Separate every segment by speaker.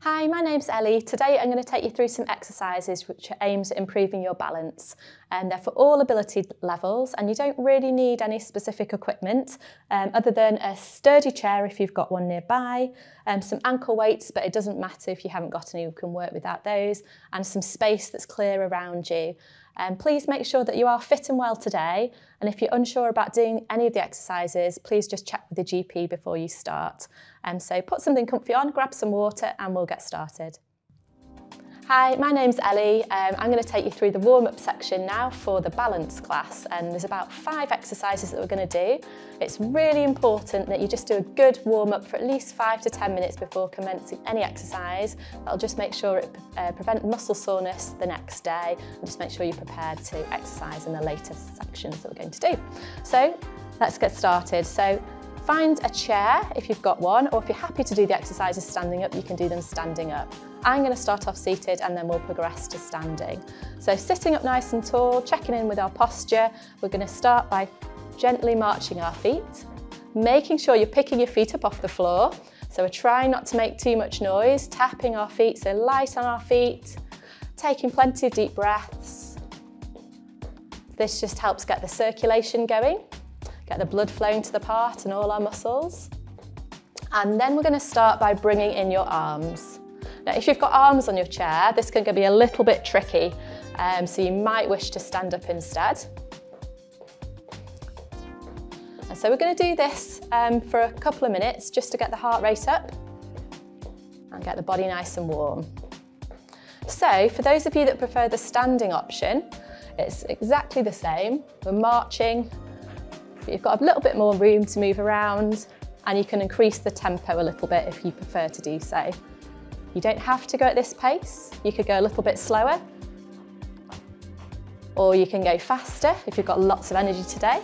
Speaker 1: Hi, my name's Ellie. Today I'm going to take you through some exercises which are aimed at improving your balance. And they're for all ability levels, and you don't really need any specific equipment other than a sturdy chair if you've got one nearby, some ankle weights, but it doesn't matter if you haven't got any, you can work without those, and some space that's clear around you. Please make sure that you are fit and well today, and if you're unsure about doing any of the exercises, please just check with the GP before you start. So put something comfy on, grab some water, and we'll get started. Hi, my name's Ellie. I'm going to take you through the warm-up section now for the balance class, and there's about 5 exercises that we're going to do. It's really important that you just do a good warm-up for at least 5 to 10 minutes before commencing any exercise. That'll just make sure it prevents muscle soreness the next day, and just make sure you're prepared to exercise in the later sections that we're going to do. So let's get started. So find a chair if you've got one, or if you're happy to do the exercises standing up, you can do them standing up. I'm going to start off seated and then we'll progress to standing. So sitting up nice and tall, checking in with our posture, we're going to start by gently marching our feet, making sure you're picking your feet up off the floor. So we're trying not to make too much noise, tapping our feet, so light on our feet, taking plenty of deep breaths. This just helps get the circulation going, get the blood flowing to the part and all our muscles. And then we're going to start by bringing in your arms. Now, if you've got arms on your chair, this can be a little bit tricky, so you might wish to stand up instead. And so we're going to do this for a couple of minutes just to get the heart rate up and get the body nice and warm. So for those of you that prefer the standing option, it's exactly the same. We're marching, but you've got a little bit more room to move around, and you can increase the tempo a little bit if you prefer to do so. You don't have to go at this pace. You could go a little bit slower, or you can go faster if you've got lots of energy today.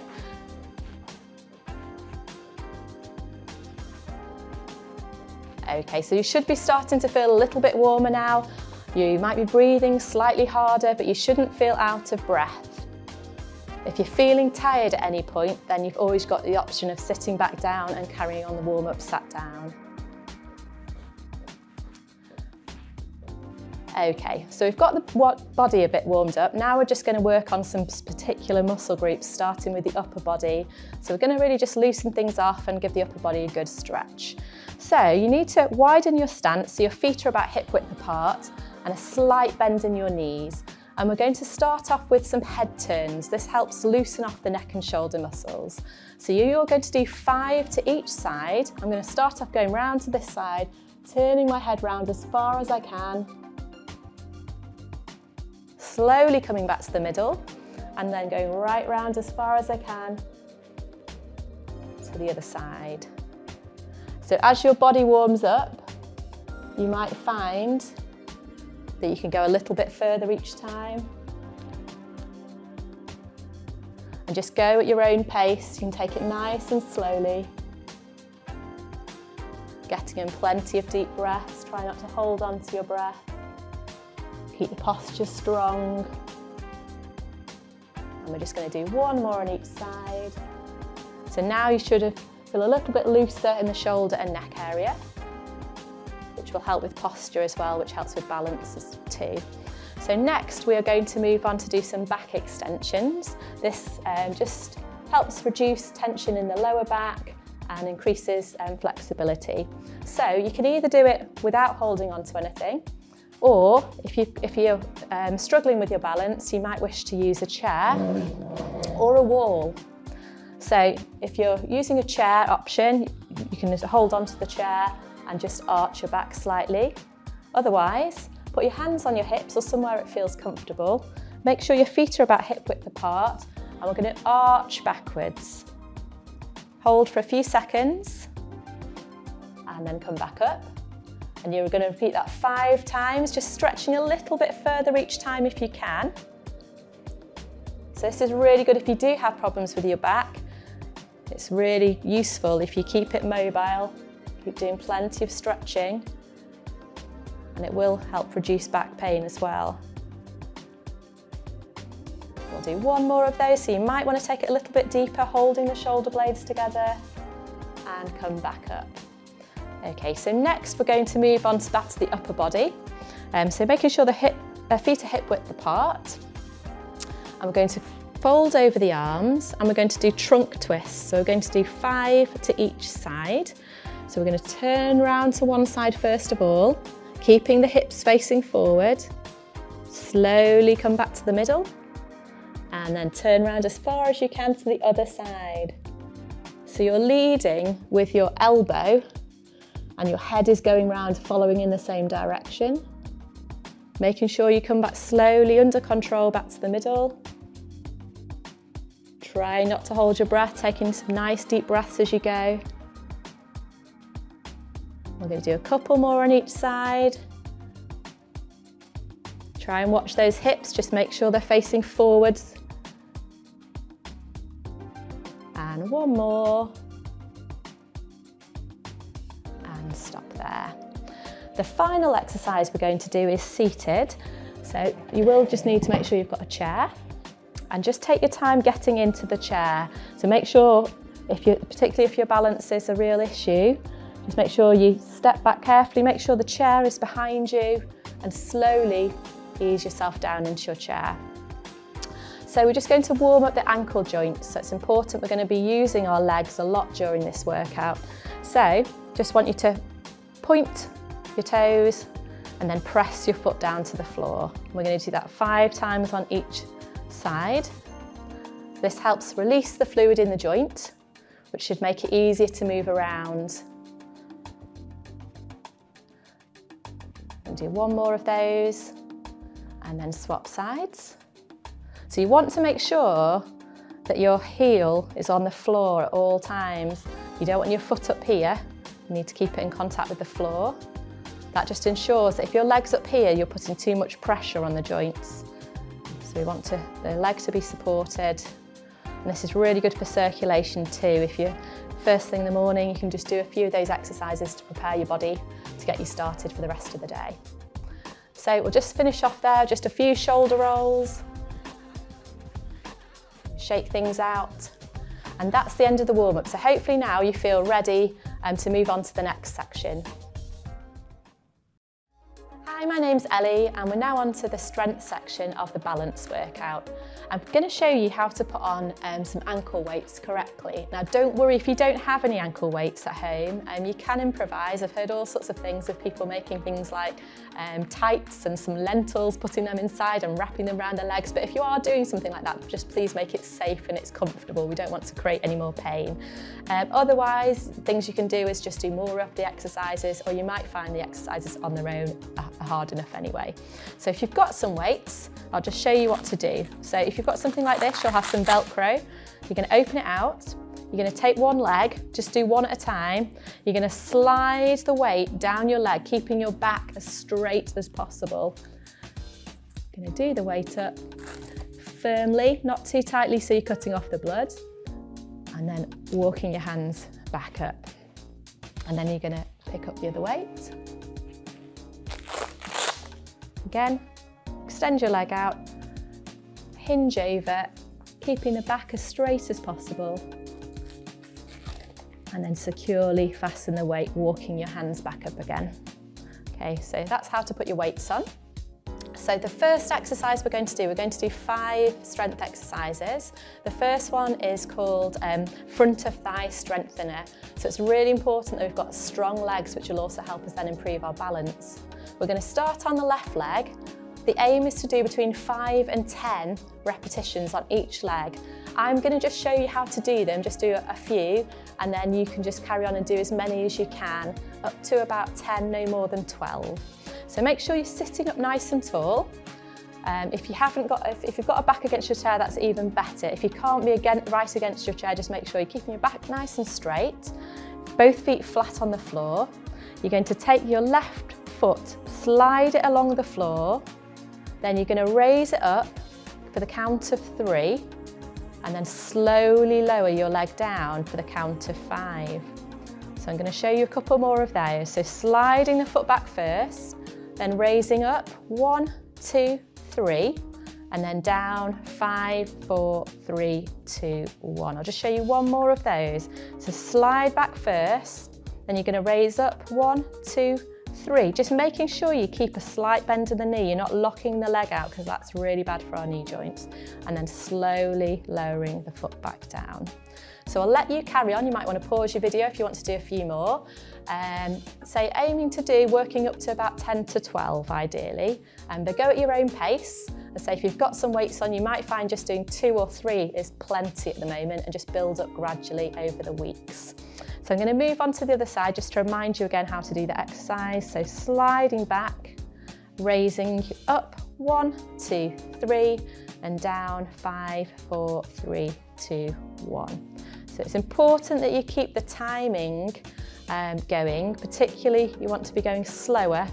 Speaker 1: Okay, so you should be starting to feel a little bit warmer now. You might be breathing slightly harder, but you shouldn't feel out of breath. If you're feeling tired at any point, then you've always got the option of sitting back down and carrying on the warm-up sat down. Okay, so we've got the body a bit warmed up. Now we're just going to work on some particular muscle groups, starting with the upper body. So we're going to really just loosen things off and give the upper body a good stretch. So you need to widen your stance so your feet are about hip width apart and a slight bend in your knees. And we're going to start off with some head turns. This helps loosen off the neck and shoulder muscles. So you're going to do 5 to each side. I'm going to start off going round to this side, turning my head round as far as I can, slowly coming back to the middle, and then going right round as far as I can to the other side. So as your body warms up, you might find that you can go a little bit further each time. And just go at your own pace. You can take it nice and slowly. Getting in plenty of deep breaths. Try not to hold on to your breath. Keep the posture strong. And we're just going to do 1 more on each side. So now you should feel a little bit looser in the shoulder and neck area, which will help with posture as well, which helps with balance too. So next we are going to move on to do some back extensions. This just helps reduce tension in the lower back and increases flexibility. So you can either do it without holding on to anything, or if you're struggling with your balance, you might wish to use a chair or a wall. So if you're using a chair option, you can just hold onto the chair and just arch your back slightly. Otherwise, put your hands on your hips or somewhere it feels comfortable. Make sure your feet are about hip width apart, and we're going to arch backwards. Hold for a few seconds and then come back up. And you're going to repeat that 5 times, just stretching a little bit further each time if you can. So this is really good if you do have problems with your back. It's really useful if you keep it mobile, keep doing plenty of stretching, and it will help reduce back pain as well. We'll do 1 more of those, so you might want to take it a little bit deeper, holding the shoulder blades together, and come back up. Okay, so next we're going to move on to back to the upper body. So making sure the feet are hip width apart. And we're going to fold over the arms and we're going to do trunk twists. So we're going to do 5 to each side. So we're going to turn round to one side first of all, keeping the hips facing forward. Slowly come back to the middle and then turn around as far as you can to the other side. So you're leading with your elbow and your head is going round, following in the same direction. Making sure you come back slowly, under control, back to the middle. Try not to hold your breath, taking some nice deep breaths as you go. We're going to do a couple more on each side. Try and watch those hips, just make sure they're facing forwards. And one more. And stop there. The final exercise we're going to do is seated. So you will just need to make sure you've got a chair and just take your time getting into the chair. So make sure, particularly if your balance is a real issue, just make sure you step back carefully, make sure the chair is behind you and slowly ease yourself down into your chair. So we're just going to warm up the ankle joints. So it's important, we're going to be using our legs a lot during this workout. So just want you to point your toes and then press your foot down to the floor. We're going to do that 5 times on each side. This helps release the fluid in the joint, which should make it easier to move around. We'll do one more of those and then swap sides. So you want to make sure that your heel is on the floor at all times. You don't want your foot up here, you need to keep it in contact with the floor. That just ensures that if your leg's up here, you're putting too much pressure on the joints. So we want the leg to be supported. And this is really good for circulation too. If you're first thing in the morning, you can just do a few of those exercises to prepare your body to get you started for the rest of the day. So we'll just finish off there, just a few shoulder rolls. Shake things out. And that's the end of the warm-up. So hopefully now you feel ready to move on to the next section. Hi, my name's Ellie and we're now on to the strength section of the balance workout. I'm going to show you how to put on some ankle weights correctly. Now don't worry if you don't have any ankle weights at home, you can improvise. I've heard all sorts of things of people making things like tights and some lentils, putting them inside and wrapping them around their legs, but if you are doing something like that, just please make it safe and it's comfortable. We don't want to create any more pain. Otherwise, things you can do is just do more of the exercises, or you might find the exercises on their own are hard enough anyway. So if you've got some weights, I'll just show you what to do. So if you've got something like this, you'll have some Velcro. You're going to open it out. You're going to take one leg, just do one at a time. You're going to slide the weight down your leg, keeping your back as straight as possible. You're going to do the weight up firmly, not too tightly so you're cutting off the blood. And then walking your hands back up. And then you're going to pick up the other weight. Again, extend your leg out, hinge over, keeping the back as straight as possible. And then securely fasten the weight, walking your hands back up again. Okay, so that's how to put your weights on. So the first exercise we're going to do 5 strength exercises. The first one is called front of thigh strengthener. So it's really important that we've got strong legs, which will also help us then improve our balance. We're going to start on the left leg. The aim is to do between 5 and 10 repetitions on each leg. I'm going to just show you how to do them, just do a few, and then you can just carry on and do as many as you can, up to about 10, no more than 12. So make sure you're sitting up nice and tall. If you've got a back against your chair, that's even better. If you can't be right against your chair, just make sure you're keeping your back nice and straight. Both feet flat on the floor. You're going to take your left foot, slide it along the floor, then you're going to raise it up for the count of 3, and then slowly lower your leg down for the count of 5. So I'm going to show you a couple more of those. So sliding the foot back first, then raising up, 1, 2, 3, and then down, 5, 4, 3, 2, 1. I'll just show you one more of those. So slide back first, Then you're going to raise up, 1, 2, 3. Just making sure you keep a slight bend in the knee. You're not locking the leg out because that's really bad for our knee joints. And then slowly lowering the foot back down. So I'll let you carry on. You might want to pause your video if you want to do a few more. Say aiming to do working up to about 10 to 12 ideally, but go at your own pace. And say if you've got some weights on, you might find just doing 2 or 3 is plenty at the moment, and just build up gradually over the weeks. So I'm going to move on to the other side just to remind you again how to do the exercise. So sliding back, raising up, 1, 2, 3, and down, 5, 4, 3, 2, 1. So it's important that you keep the timing going, particularly you want to be going slower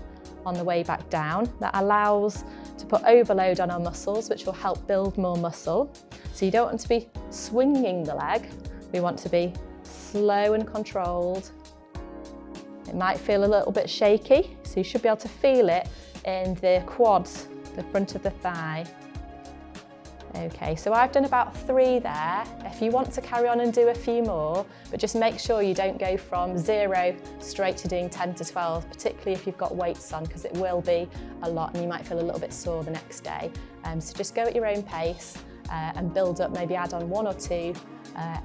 Speaker 1: on the way back down. That allows to put overload on our muscles, which will help build more muscle. So you don't want to be swinging the leg, we want to be slow and controlled. It might feel a little bit shaky, so you should be able to feel it in the quads, the front of the thigh. Okay, so I've done about 3 there. If you want to carry on and do a few more, but just make sure you don't go from 0 straight to doing 10 to 12, particularly if you've got weights on, because it will be a lot and you might feel a little bit sore the next day. So just go at your own pace and build up, maybe add on 1 or 2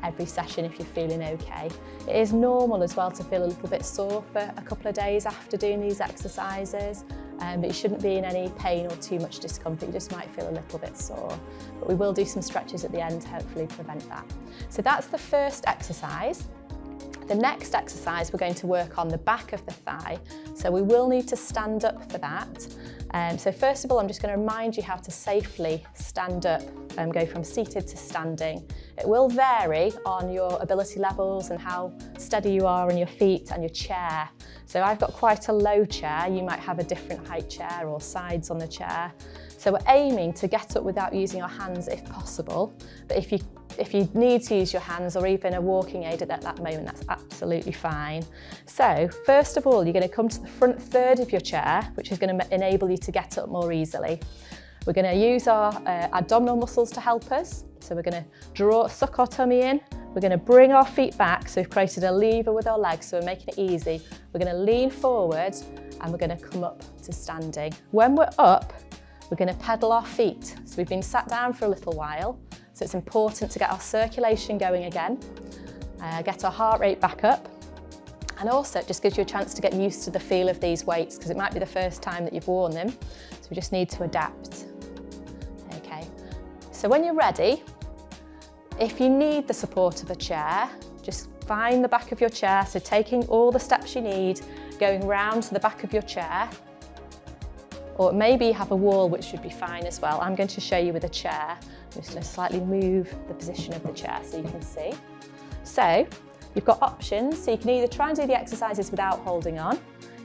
Speaker 1: every session if you're feeling okay. It is normal as well to feel a little bit sore for a couple of days after doing these exercises. But you shouldn't be in any pain or too much discomfort, you just might feel a little bit sore. But we will do some stretches at the end to hopefully prevent that. So that's the first exercise. The next exercise, we're going to work on the back of the thigh. So we will need to stand up for that. So first of all, I'm just going to remind you how to safely stand up and go from seated to standing. It will vary on your ability levels and how steady you are on your feet and your chair. So I've got quite a low chair, you might have a different height chair or sides on the chair. So we're aiming to get up without using our hands if possible, but if you need to use your hands or even a walking aid at that moment, that's absolutely fine. So first of all, you're going to come to the front third of your chair, which is going to enable you to get up more easily. We're going to use our abdominal muscles to help us. So we're going to suck our tummy in. We're going to bring our feet back. So we've created a lever with our legs, so we're making it easy. We're going to lean forward and we're going to come up to standing. When we're up, we're going to pedal our feet. So we've been sat down for a little while. So it's important to get our circulation going again, get our heart rate back up. And also it just gives you a chance to get used to the feel of these weights because it might be the first time that you've worn them. So we just need to adapt. Okay, so when you're ready, if you need the support of a chair, just find the back of your chair. So taking all the steps you need, going round to the back of your chair, or maybe you have a wall, which should be fine as well. I'm going to show you with a chair. I'm just going to slightly move the position of the chair so you can see. So you've got options. So you can either try and do the exercises without holding on.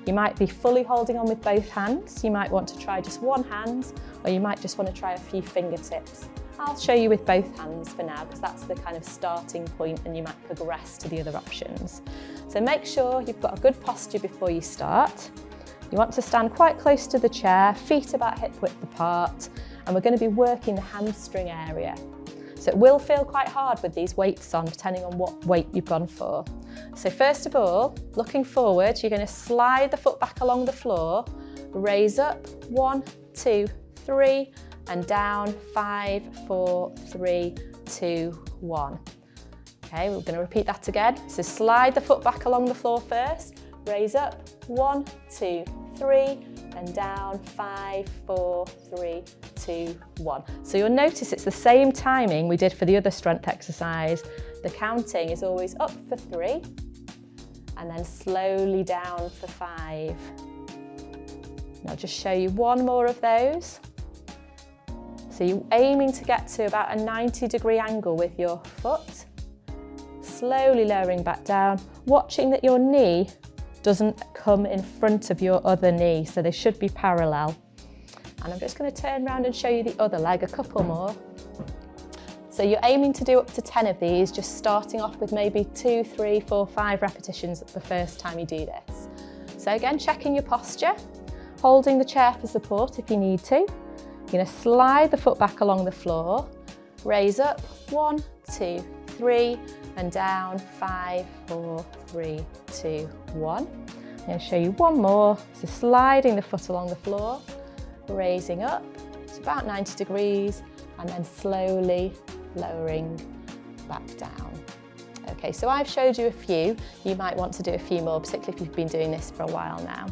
Speaker 1: You might be fully holding on with both hands. You might want to try just one hand, or you might just want to try a few fingertips. I'll show you with both hands for now because that's the kind of starting point and you might progress to the other options. So make sure you've got a good posture before you start. You want to stand quite close to the chair, feet about hip width apart, and we're going to be working the hamstring area. So it will feel quite hard with these weights on, depending on what weight you've gone for. So first of all, looking forward, you're going to slide the foot back along the floor, raise up, 1, 2, 3, and down, 5, 4, 3, 2, 1. Okay, we're going to repeat that again. So slide the foot back along the floor first, raise up, 1, 2, 3, and down, 5, 4, 3, 2, 1. So you'll notice it's the same timing we did for the other strength exercise. The counting is always up for 3, and then slowly down for 5. And I'll just show you one more of those. So you're aiming to get to about a 90-degree angle with your foot, slowly lowering back down, watching that your knee doesn't come in front of your other knee, so they should be parallel. And I'm just going to turn around and show you the other leg, a couple more. So you're aiming to do up to 10 of these, just starting off with maybe 2, 3, 4, 5 repetitions the first time you do this. So again, checking your posture, holding the chair for support if you need to. You're going to slide the foot back along the floor, raise up, 1, 2, 3, and down, 5, 4, 3, 2, 1. I'm going to show you one more. So sliding the foot along the floor, raising up to about 90 degrees, and then slowly lowering back down. Okay, so I've showed you a few. You might want to do a few more, particularly if you've been doing this for a while now.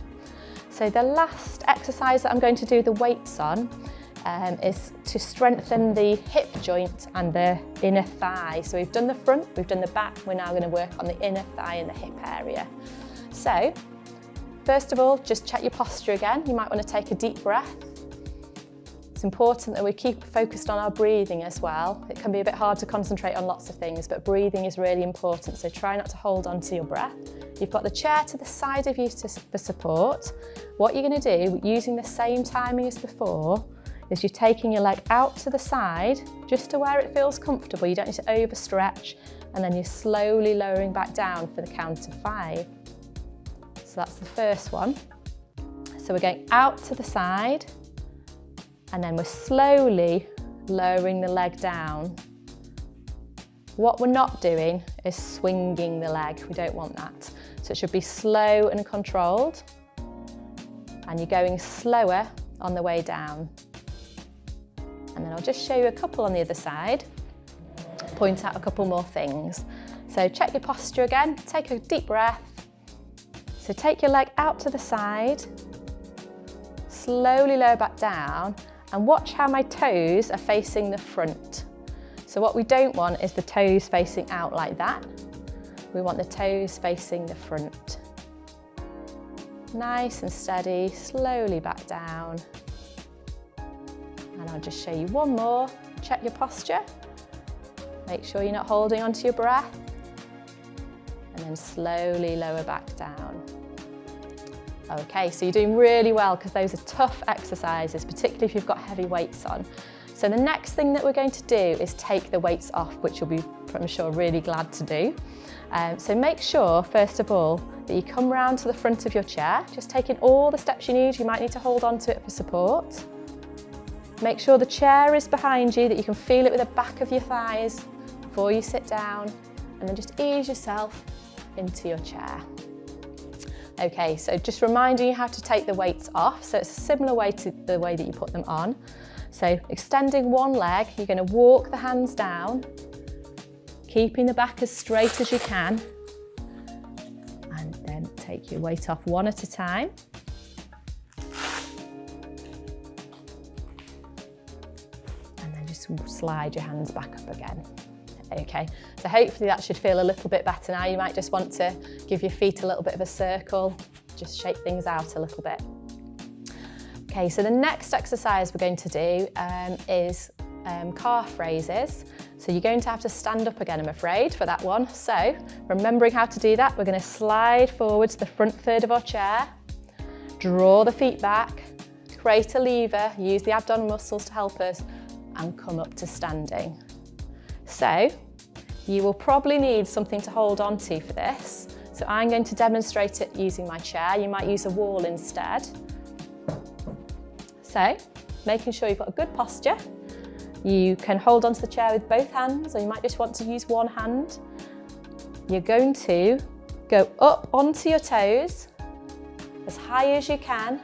Speaker 1: So the last exercise that I'm going to do the weights on is to strengthen the hip joint and the inner thigh. So we've done the front, we've done the back, we're now going to work on the inner thigh and the hip area. So first of all, just check your posture again. You might want to take a deep breath. It's important that we keep focused on our breathing as well. It can be a bit hard to concentrate on lots of things, but breathing is really important, so try not to hold on to your breath. You've got the chair to the side of you for support. What you're going to do, using the same timing as before, is you're taking your leg out to the side, just to where it feels comfortable. You don't need to overstretch, and then you're slowly lowering back down for the count of 5. So that's the first one. So we're going out to the side, and then we're slowly lowering the leg down. What we're not doing is swinging the leg. We don't want that. So it should be slow and controlled. And you're going slower on the way down. And then I'll just show you a couple on the other side. Point out a couple more things. So check your posture again. Take a deep breath. So take your leg out to the side. Slowly lower back down. And watch how my toes are facing the front. So what we don't want is the toes facing out like that. We want the toes facing the front. Nice and steady, slowly back down. And I'll just show you one more. Check your posture. Make sure you're not holding onto your breath. And then slowly lower back down. Okay, so you're doing really well because those are tough exercises, particularly if you've got heavy weights on. So the next thing that we're going to do is take the weights off, which you'll be, I'm sure, really glad to do. So make sure, first of all, that you come round to the front of your chair, just taking all the steps you need. You might need to hold on to it for support. Make sure the chair is behind you, that you can feel it with the back of your thighs before you sit down, and then just ease yourself into your chair. Okay, so just reminding you how to take the weights off. So it's a similar way to the way that you put them on. So extending one leg, you're going to walk the hands down, keeping the back as straight as you can, and then take your weight off one at a time. And then just slide your hands back up again. Okay, so hopefully that should feel a little bit better now. You might just want to give your feet a little bit of a circle, just shake things out a little bit. Okay, so the next exercise we're going to do is calf raises. So you're going to have to stand up again, I'm afraid, for that one. So remembering how to do that, we're going to slide forward to the front third of our chair, draw the feet back, create a lever, use the abdominal muscles to help us, and come up to standing. So you will probably need something to hold on to for this. So I'm going to demonstrate it using my chair. You might use a wall instead. So making sure you've got a good posture. You can hold onto the chair with both hands, or you might just want to use one hand. You're going to go up onto your toes as high as you can,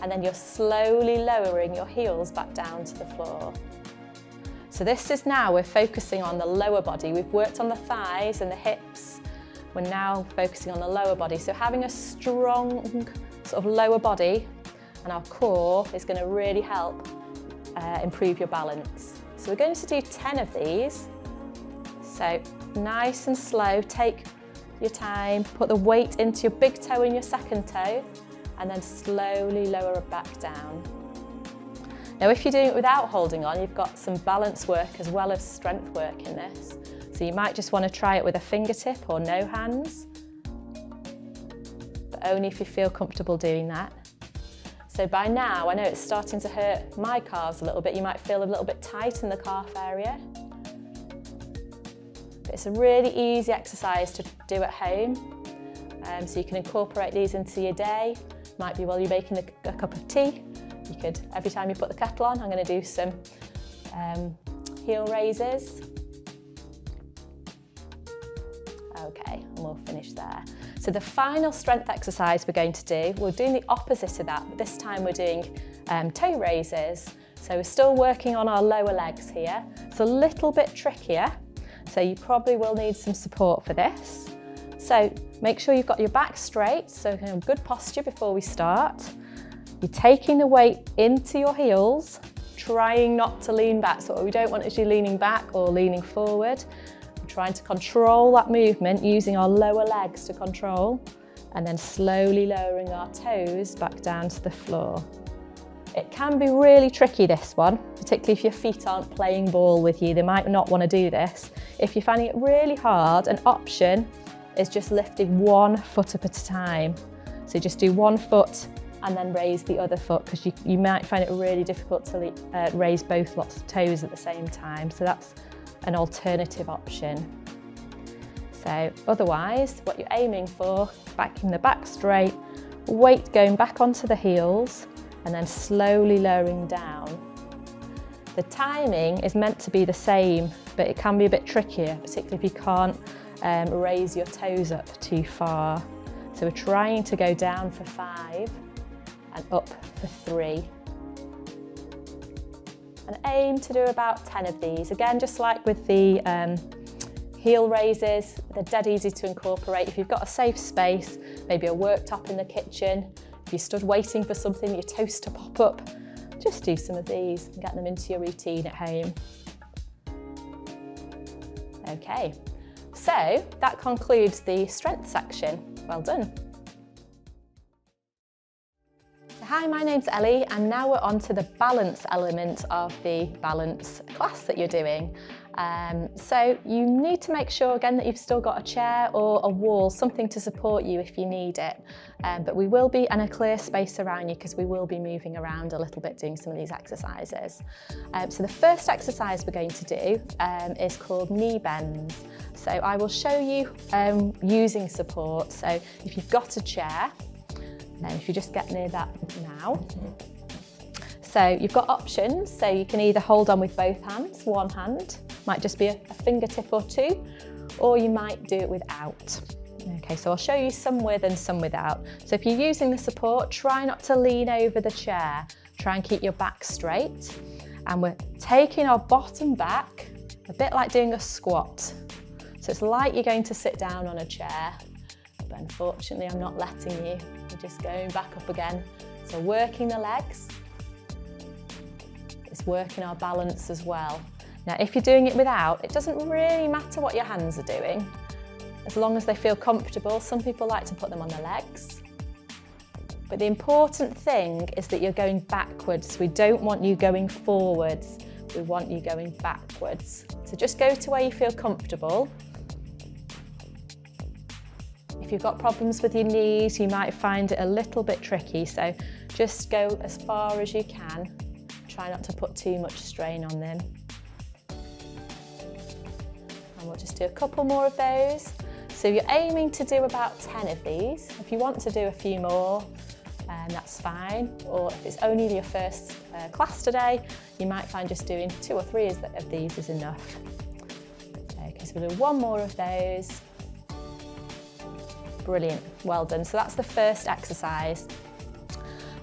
Speaker 1: and then you're slowly lowering your heels back down to the floor. So this is now, we're focusing on the lower body. We've worked on the thighs and the hips. We're now focusing on the lower body. So having a strong sort of lower body and our core is going to really help improve your balance. So we're going to do 10 of these. So nice and slow, take your time, put the weight into your big toe and your second toe, and then slowly lower it back down. Now, if you're doing it without holding on, you've got some balance work as well as strength work in this. So you might just want to try it with a fingertip or no hands, but only if you feel comfortable doing that. So by now, I know it's starting to hurt my calves a little bit. You might feel a little bit tight in the calf area. But it's a really easy exercise to do at home. So you can incorporate these into your day. Might be while you're making a cup of tea. You could, every time you put the kettle on, I'm going to do some heel raises. Okay, and we'll finish there. So the final strength exercise we're going to do, we're doing the opposite of that, but this time we're doing toe raises. So we're still working on our lower legs here. It's a little bit trickier, so you probably will need some support for this. So make sure you've got your back straight, so good posture before we start. You're taking the weight into your heels, trying not to lean back. So what we don't want is you leaning back or leaning forward. We're trying to control that movement using our lower legs to control, and then slowly lowering our toes back down to the floor. It can be really tricky, this one, particularly if your feet aren't playing ball with you. They might not want to do this. If you're finding it really hard, an option is just lifting one foot up at a time. So just do one foot and then raise the other foot, because you might find it really difficult to raise both lots of toes at the same time. So that's an alternative option. So otherwise, what you're aiming for, back in the back straight, weight going back onto the heels, and then slowly lowering down. The timing is meant to be the same, but it can be a bit trickier, particularly if you can't raise your toes up too far. So we're trying to go down for 5 and up for 3. And aim to do about 10 of these. Again, just like with the heel raises, they're dead easy to incorporate. If you've got a safe space, maybe a worktop in the kitchen, if you stood waiting for something, your toast to pop up, just do some of these and get them into your routine at home. Okay, so that concludes the strength section. Well done. Hi, my name's Ellie, and now we're on to the balance element of the balance class that you're doing. So you need to make sure again that you've still got a chair or a wall, something to support you if you need it. But we will be in a clear space around you, because we will be moving around a little bit doing some of these exercises. So the first exercise we're going to do is called knee bends. So I will show you using support. So if you've got a chair, and if you just get near that now. So you've got options, so you can either hold on with both hands, one hand, might just be a fingertip or two, or you might do it without. Okay, so I'll show you some with and some without. So if you're using the support, try not to lean over the chair, try and keep your back straight. And we're taking our bottom back, a bit like doing a squat. So it's like you're going to sit down on a chair, but unfortunately I'm not letting you. We're just going back up again. So working the legs, it's working our balance as well. Now if you're doing it without, it doesn't really matter what your hands are doing, as long as they feel comfortable. Some people like to put them on their legs. But the important thing is that you're going backwards. We don't want you going forwards, we want you going backwards. So just go to where you feel comfortable. If you've got problems with your knees, you might find it a little bit tricky, so just go as far as you can. Try not to put too much strain on them. And we'll just do a couple more of those. So you're aiming to do about 10 of these. If you want to do a few more, that's fine. Or if it's only your first class today, you might find just doing 2 or 3 of these is enough. Okay, so we'll do one more of those. Brilliant, well done. So that's the first exercise.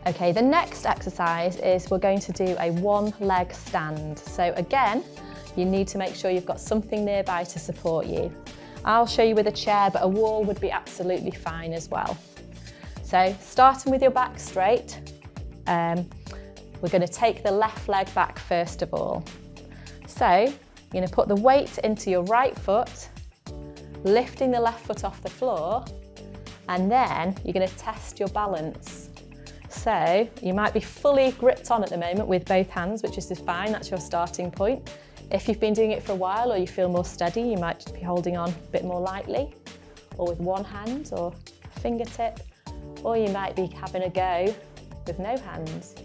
Speaker 1: Okay, the next exercise is we're going to do a one-leg stand. So again, you need to make sure you've got something nearby to support you. I'll show you with a chair, but a wall would be absolutely fine as well. So starting with your back straight, we're going to take the left leg back first of all. So you're going to put the weight into your right foot, lifting the left foot off the floor, and then you're going to test your balance. So you might be fully gripped on at the moment with both hands, which is fine, that's your starting point. If you've been doing it for a while or you feel more steady, you might just be holding on a bit more lightly, or with one hand or a fingertip, or you might be having a go with no hands.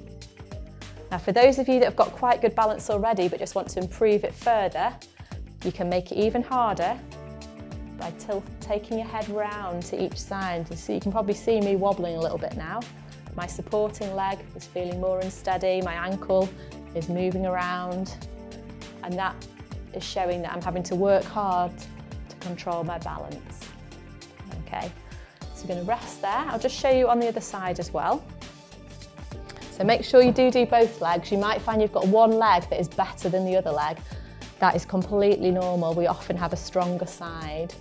Speaker 1: Now for those of you that have got quite good balance already but just want to improve it further, you can make it even harder by taking your head round to each side. So you can probably see me wobbling a little bit now. My supporting leg is feeling more unsteady, my ankle is moving around, and that is showing that I'm having to work hard to control my balance. Okay, so we're going to rest there. I'll just show you on the other side as well. So make sure you do both legs. You might find you've got one leg that is better than the other leg. That is completely normal. We often have a stronger side.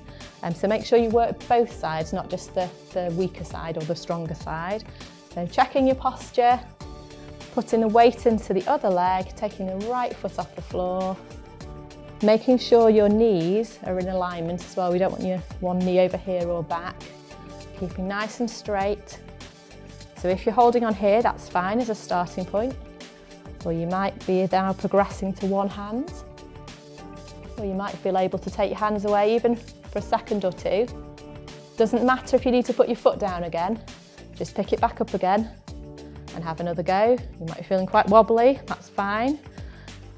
Speaker 1: So make sure you work both sides, not just the weaker side or the stronger side. So checking your posture, putting the weight into the other leg, taking the right foot off the floor, making sure your knees are in alignment as well. We don't want your one knee over here or back. Keeping nice and straight. So if you're holding on here, that's fine as a starting point. Or you might be now progressing to one hand. Or you might feel able to take your hands away even for a second or two. Doesn't matter if you need to put your foot down again. Just pick it back up again and have another go. You might be feeling quite wobbly, that's fine.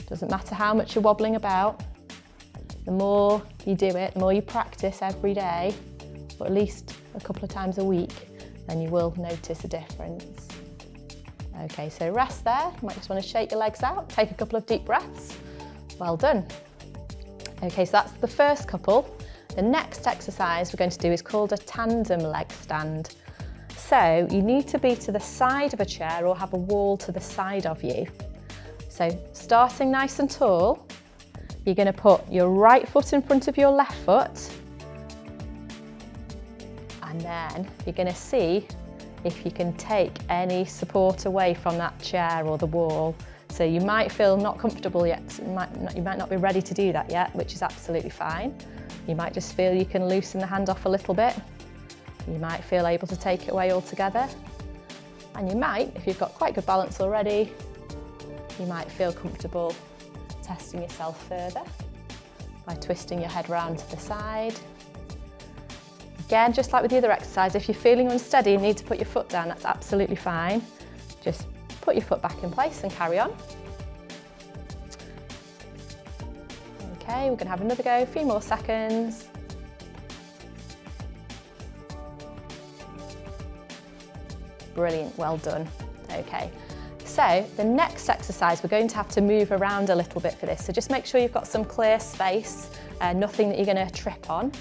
Speaker 1: Doesn't matter how much you're wobbling about. The more you do it, the more you practice every day, or at least a couple of times a week, then you will notice a difference. Okay, so rest there. You might just want to shake your legs out, take a couple of deep breaths. Well done. Okay, so that's the first couple. The next exercise we're going to do is called a tandem leg stand. So you need to be to the side of a chair or have a wall to the side of you. So starting nice and tall, you're going to put your right foot in front of your left foot, and then you're going to see if you can take any support away from that chair or the wall. So you might feel not comfortable yet, you might not be ready to do that yet, which is absolutely fine. You might just feel you can loosen the hand off a little bit. You might feel able to take it away altogether. And you might, if you've got quite good balance already, you might feel comfortable testing yourself further by twisting your head round to the side. Again, just like with the other exercise, if you're feeling unsteady and need to put your foot down, that's absolutely fine. Just put your foot back in place and carry on. Okay, we're going to have another go, a few more seconds. Brilliant, well done. Okay, so the next exercise, we're going to have to move around a little bit for this. So just make sure you've got some clear space, nothing that you're going to trip on.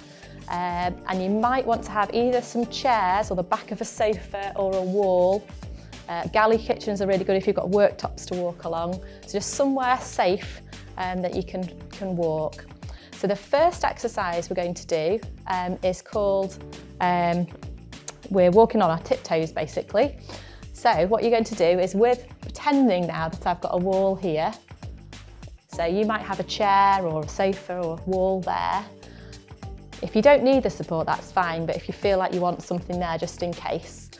Speaker 1: And you might want to have either some chairs or the back of a sofa or a wall. Galley kitchens are really good if you've got worktops to walk along. So just somewhere safe that you can walk. So the first exercise we're going to do is called, we're walking on our tiptoes basically. So what you're going to do is, with pretending now that I've got a wall here. So you might have a chair or a sofa or a wall there. If you don't need the support, that's fine, but if you feel like you want something there just in case,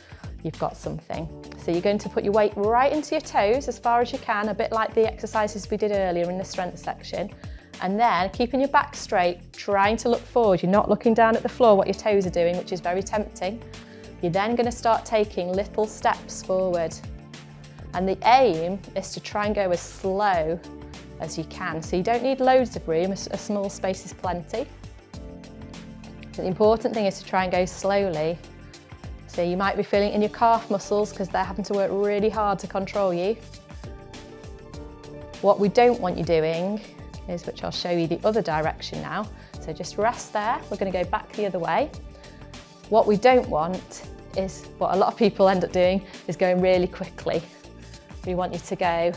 Speaker 1: you've got something. So you're going to put your weight right into your toes as far as you can, a bit like the exercises we did earlier in the strength section. And then keeping your back straight, trying to look forward. You're not looking down at the floor, what your toes are doing, which is very tempting. You're then going to start taking little steps forward. And the aim is to try and go as slow as you can. So you don't need loads of room, a small space is plenty. The important thing is to try and go slowly. So you might be feeling in your calf muscles because they're having to work really hard to control you. What we don't want you doing is, which I'll show you the other direction now. So just rest there. We're going to go back the other way. What we don't want is, what a lot of people end up doing, is going really quickly. We want you to go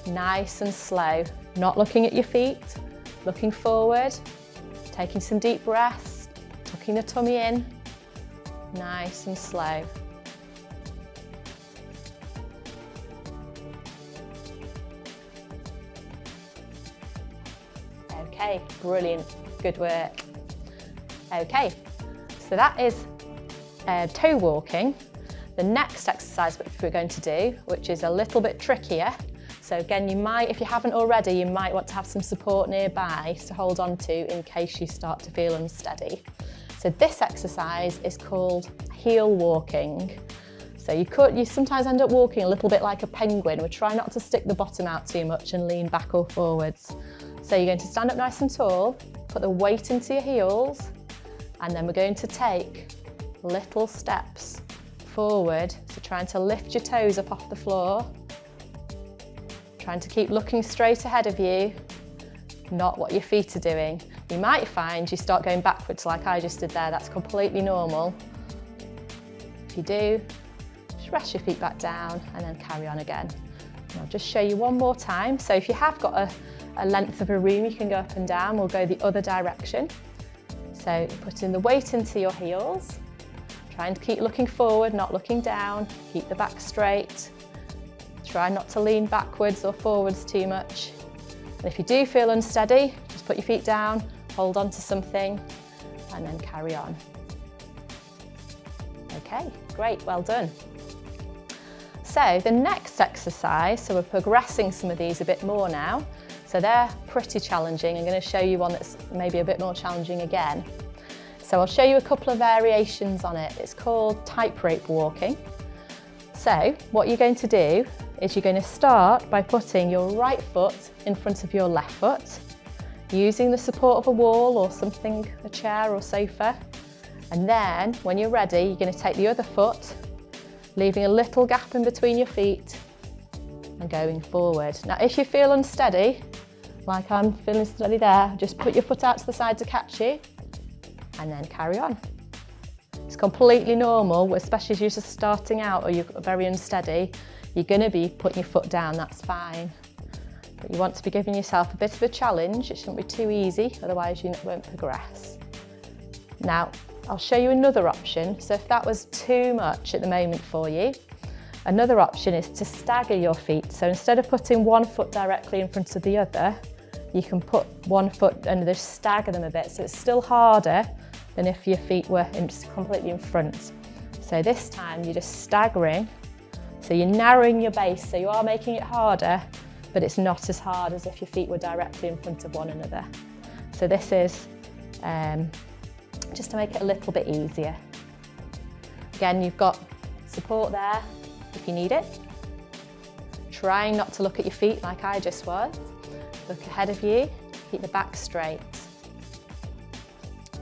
Speaker 1: nice and slow, not looking at your feet, looking forward, taking some deep breaths, tucking the tummy in, nice and slow. Okay, brilliant, good work. Okay, so that is toe walking. The next exercise which we're going to do, which is a little bit trickier. So again, you might, if you haven't already, you might want to have some support nearby to hold on to in case you start to feel unsteady. So this exercise is called heel walking. So you sometimes end up walking a little bit like a penguin. We try not to stick the bottom out too much and lean back or forwards. So you're going to stand up nice and tall, put the weight into your heels, and then we're going to take little steps forward. So trying to lift your toes up off the floor, trying to keep looking straight ahead of you, not what your feet are doing. You might find you start going backwards like I just did there. That's completely normal. If you do, just rest your feet back down and then carry on again. And I'll just show you one more time. So if you have got a length of a room, you can go up and down. We'll go the other direction. So putting the weight into your heels. Trying to keep looking forward, not looking down. Keep the back straight. Try not to lean backwards or forwards too much. And if you do feel unsteady, just put your feet down, hold on to something, and then carry on. Okay, great, well done. So the next exercise, so we're progressing some of these a bit more now. So they're pretty challenging. I'm going to show you one that's maybe a bit more challenging again. So I'll show you a couple of variations on it. It's called tightrope walking. So what you're going to do is you're going to start by putting your right foot in front of your left foot, using the support of a wall or something, a chair or sofa. And then when you're ready, you're going to take the other foot, leaving a little gap in between your feet and going forward. Now, if you feel unsteady, like I'm feeling steady there, just put your foot out to the side to catch you and then carry on. It's completely normal, especially if you're just starting out or you're very unsteady. You're going to be putting your foot down, that's fine. But you want to be giving yourself a bit of a challenge. It shouldn't be too easy, otherwise you won't progress. Now, I'll show you another option. So if that was too much at the moment for you, another option is to stagger your feet. So instead of putting one foot directly in front of the other, you can put one foot and just stagger them a bit. So it's still harder than if your feet were completely in front. So this time you're just staggering. So you're narrowing your base, so you are making it harder, but it's not as hard as if your feet were directly in front of one another. So this is just to make it a little bit easier. Again, you've got support there if you need it. Trying not to look at your feet like I just was. Look ahead of you, keep the back straight.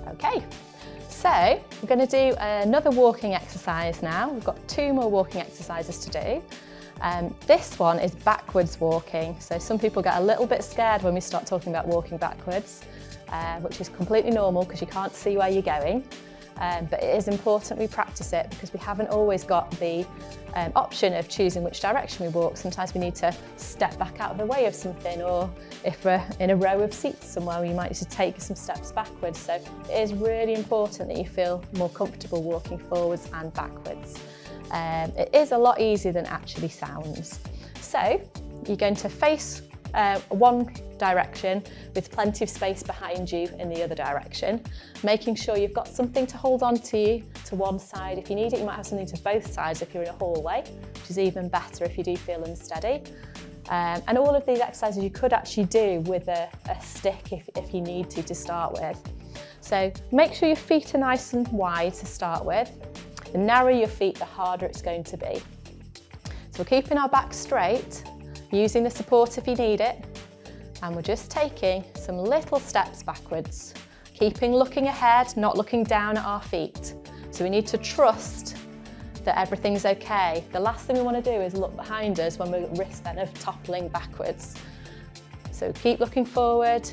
Speaker 1: Okay, so we're going to do another walking exercise now. We've got two more walking exercises to do. This one is backwards walking. So some people get a little bit scared when we start talking about walking backwards, which is completely normal because you can't see where you're going. But it is important we practice it because we haven't always got the option of choosing which direction we walk. Sometimes we need to step back out of the way of something, or if we're in a row of seats somewhere, we might need to take some steps backwards. So it is really important that you feel more comfortable walking forwards and backwards. It is a lot easier than it actually sounds. So you're going to face one direction with plenty of space behind you in the other direction, making sure you've got something to hold on to you to one side. If you need it, you might have something to both sides if you're in a hallway, which is even better if you do feel unsteady. And all of these exercises you could actually do with a stick if you need to start with. So make sure your feet are nice and wide to start with. The narrower your feet, the harder it's going to be. So we're keeping our back straight, using the support if you need it, and we're just taking some little steps backwards, keeping looking ahead, not looking down at our feet. So we need to trust that everything's okay. The last thing we want to do is look behind us when we're at risk then of toppling backwards. So keep looking forward,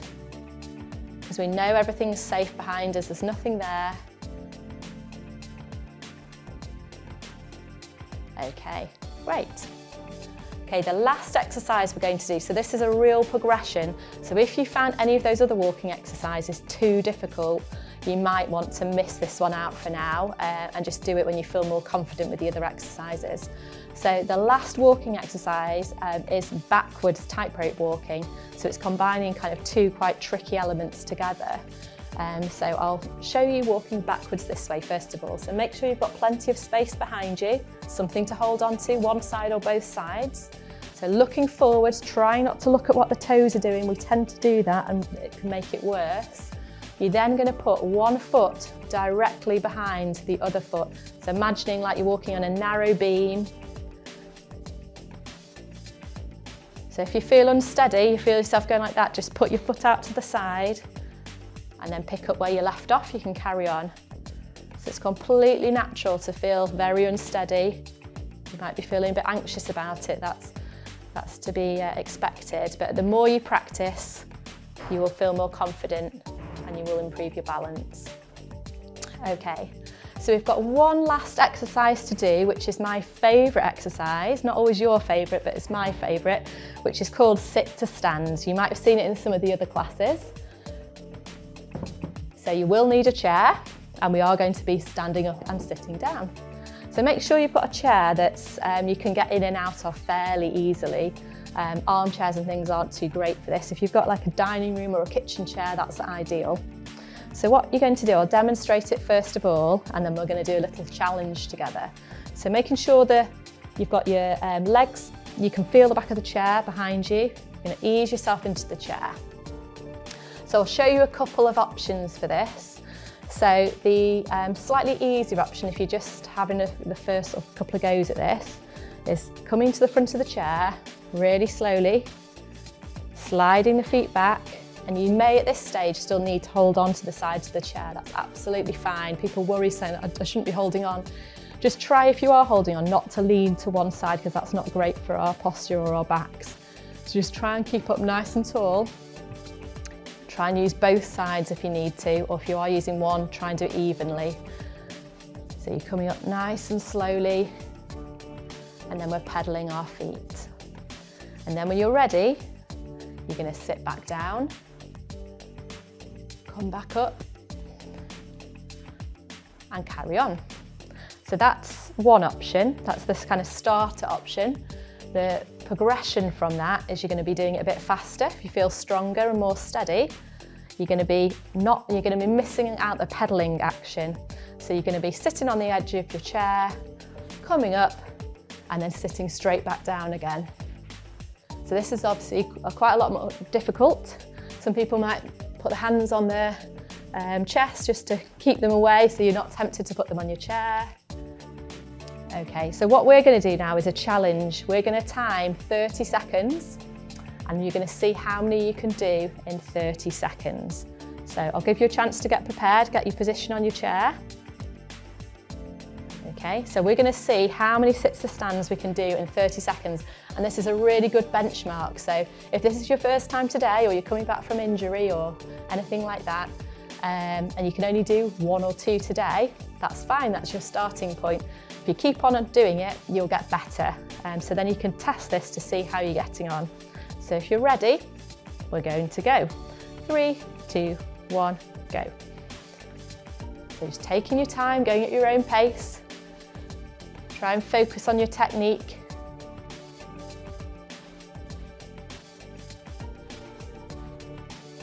Speaker 1: because we know everything's safe behind us, there's nothing there. Okay, great. Okay, the last exercise we're going to do, so this is a real progression. So if you found any of those other walking exercises too difficult, you might want to miss this one out for now and just do it when you feel more confident with the other exercises. So the last walking exercise is backwards tightrope walking. So it's combining kind of two quite tricky elements together. So I'll show you walking backwards this way first of all. So make sure you've got plenty of space behind you, something to hold on to, one side or both sides. So looking forwards, try not to look at what the toes are doing. We tend to do that and it can make it worse. You're then going to put one foot directly behind the other foot. So imagining like you're walking on a narrow beam. So if you feel unsteady, you feel yourself going like that, just put your foot out to the side and then pick up where you left off, you can carry on. So it's completely natural to feel very unsteady. You might be feeling a bit anxious about it, that's to be expected. But the more you practice, you will feel more confident and and you will improve your balance. Okay, so we've got one last exercise to do, which is my favourite exercise, not always your favourite, but it's my favourite, which is called sit to stand. You might have seen it in some of the other classes. So you will need a chair, and we are going to be standing up and sitting down. So make sure you've got a chair that's you can get in and out of fairly easily. Armchairs and things aren't too great for this. If you've got like a dining room or a kitchen chair, that's ideal. So what you're going to do, I'll demonstrate it first of all, and then we're going to do a little challenge together. So making sure that you've got your legs, you can feel the back of the chair behind you. You're going to ease yourself into the chair. So I'll show you a couple of options for this. So the slightly easier option, if you're just having the first sort of couple of goes at this, is coming to the front of the chair, really slowly, sliding the feet back, and you may at this stage still need to hold on to the sides of the chair. That's absolutely fine. People worry saying, I shouldn't be holding on. Just try, if you are holding on, not to lean to one side, because that's not great for our posture or our backs. So just try and keep up nice and tall. Try and use both sides if you need to, or if you are using one, try and do it evenly. So you're coming up nice and slowly, and then we're pedaling our feet. And then when you're ready, you're going to sit back down, come back up, and carry on. So that's one option. That's this kind of starter option. The progression from that is you're going to be doing it a bit faster. If you feel stronger and more steady, you're going to be missing out the pedaling action. So you're going to be sitting on the edge of your chair, coming up, and then sitting straight back down again. So this is obviously quite a lot more difficult. Some people might put their hands on their chest just to keep them away, so you're not tempted to put them on your chair. Okay, so what we're going to do now is a challenge. We're going to time 30 seconds, and you're going to see how many you can do in 30 seconds. So I'll give you a chance to get prepared, get your position on your chair. Okay, so we're going to see how many sits to stands we can do in 30 seconds. And this is a really good benchmark. So if this is your first time today, or you're coming back from injury or anything like that, and you can only do 1 or 2 today, that's fine, that's your starting point. If you keep on doing it, you'll get better. So then you can test this to see how you're getting on. So if you're ready, we're going to go. 3, 2, 1, go. So just taking your time, going at your own pace. Try and focus on your technique.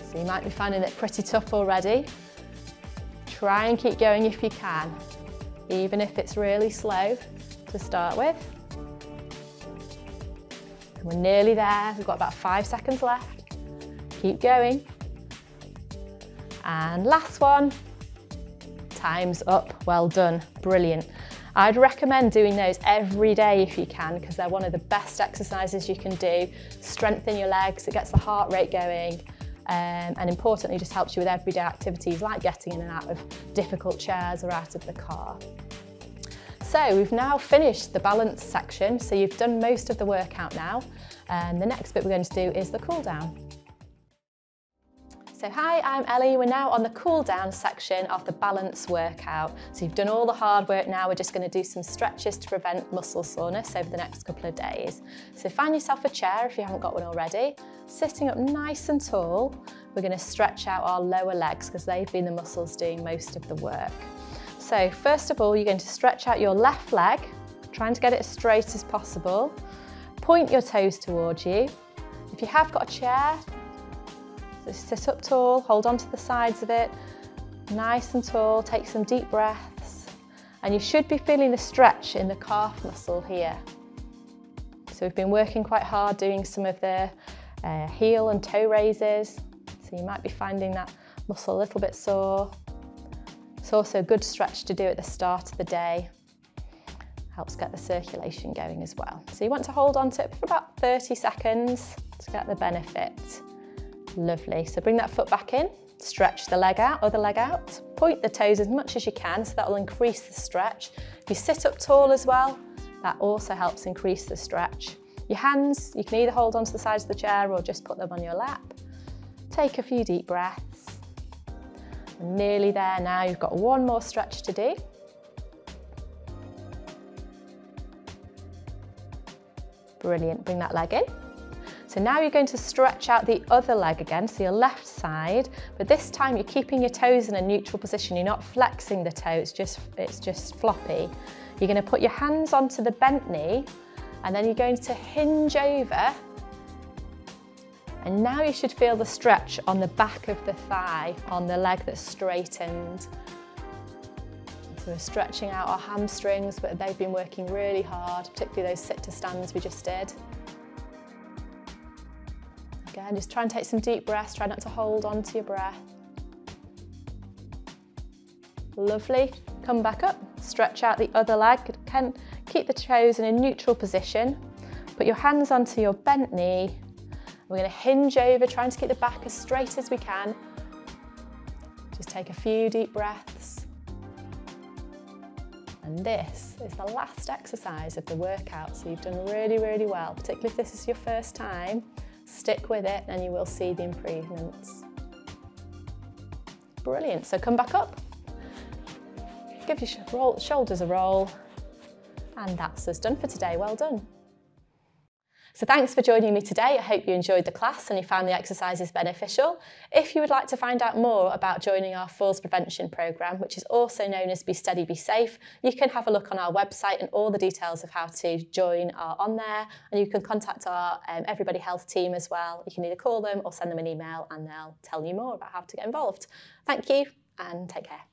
Speaker 1: So you might be finding it pretty tough already. Try and keep going if you can, even if it's really slow to start with. And we're nearly there, we've got about 5 seconds left. Keep going. And last one. Time's up, well done, brilliant. I'd recommend doing those every day if you can, because they're one of the best exercises you can do. Strengthen your legs, it gets the heart rate going, and importantly just helps you with everyday activities like getting in and out of difficult chairs or out of the car. So we've now finished the balance section, so you've done most of the workout now, and the next bit we're going to do is the cool down. So hi, I'm Ellie. We're now on the cool down section of the balance workout. So you've done all the hard work now, we're just going to do some stretches to prevent muscle soreness over the next couple of days. So find yourself a chair if you haven't got one already. Sitting up nice and tall, we're going to stretch out our lower legs because they've been the muscles doing most of the work. So first of all, you're going to stretch out your left leg, trying to get it as straight as possible. Point your toes towards you. If you have got a chair, so sit up tall, hold on to the sides of it, nice and tall, take some deep breaths, and you should be feeling the stretch in the calf muscle here. So we've been working quite hard doing some of the heel and toe raises, so you might be finding that muscle a little bit sore. It's also a good stretch to do at the start of the day. Helps get the circulation going as well. So you want to hold on to it for about 30 seconds to get the benefit. Lovely, so bring that foot back in, stretch the leg out, other leg out, point the toes as much as you can, so that will increase the stretch. If you sit up tall as well, that also helps increase the stretch. Your hands, you can either hold onto the sides of the chair or just put them on your lap. Take a few deep breaths. Nearly there now, you've got one more stretch to do. Brilliant, bring that leg in. So now you're going to stretch out the other leg again, so your left side, but this time you're keeping your toes in a neutral position. You're not flexing the toe, it's just floppy. You're going to put your hands onto the bent knee, and then you're going to hinge over. And now you should feel the stretch on the back of the thigh, on the leg that's straightened. So we're stretching out our hamstrings, but they've been working really hard, particularly those sit to stands we just did. Again, just try and take some deep breaths, try not to hold on to your breath. Lovely, come back up, stretch out the other leg, keep the toes in a neutral position, put your hands onto your bent knee. We're going to hinge over, trying to keep the back as straight as we can. Just take a few deep breaths. And this is the last exercise of the workout, so you've done really, really well, particularly if this is your first time. Stick with it and you will see the improvements. Brilliant, so come back up. Give your shoulders a roll. And that's us done for today, well done. So thanks for joining me today. I hope you enjoyed the class and you found the exercises beneficial. If you would like to find out more about joining our falls prevention programme, which is also known as Be Steady, Be Safe, you can have a look on our website, and all the details of how to join are on there. And you can contact our Everybody Health team as well. You can either call them or send them an email and they'll tell you more about how to get involved. Thank you and take care.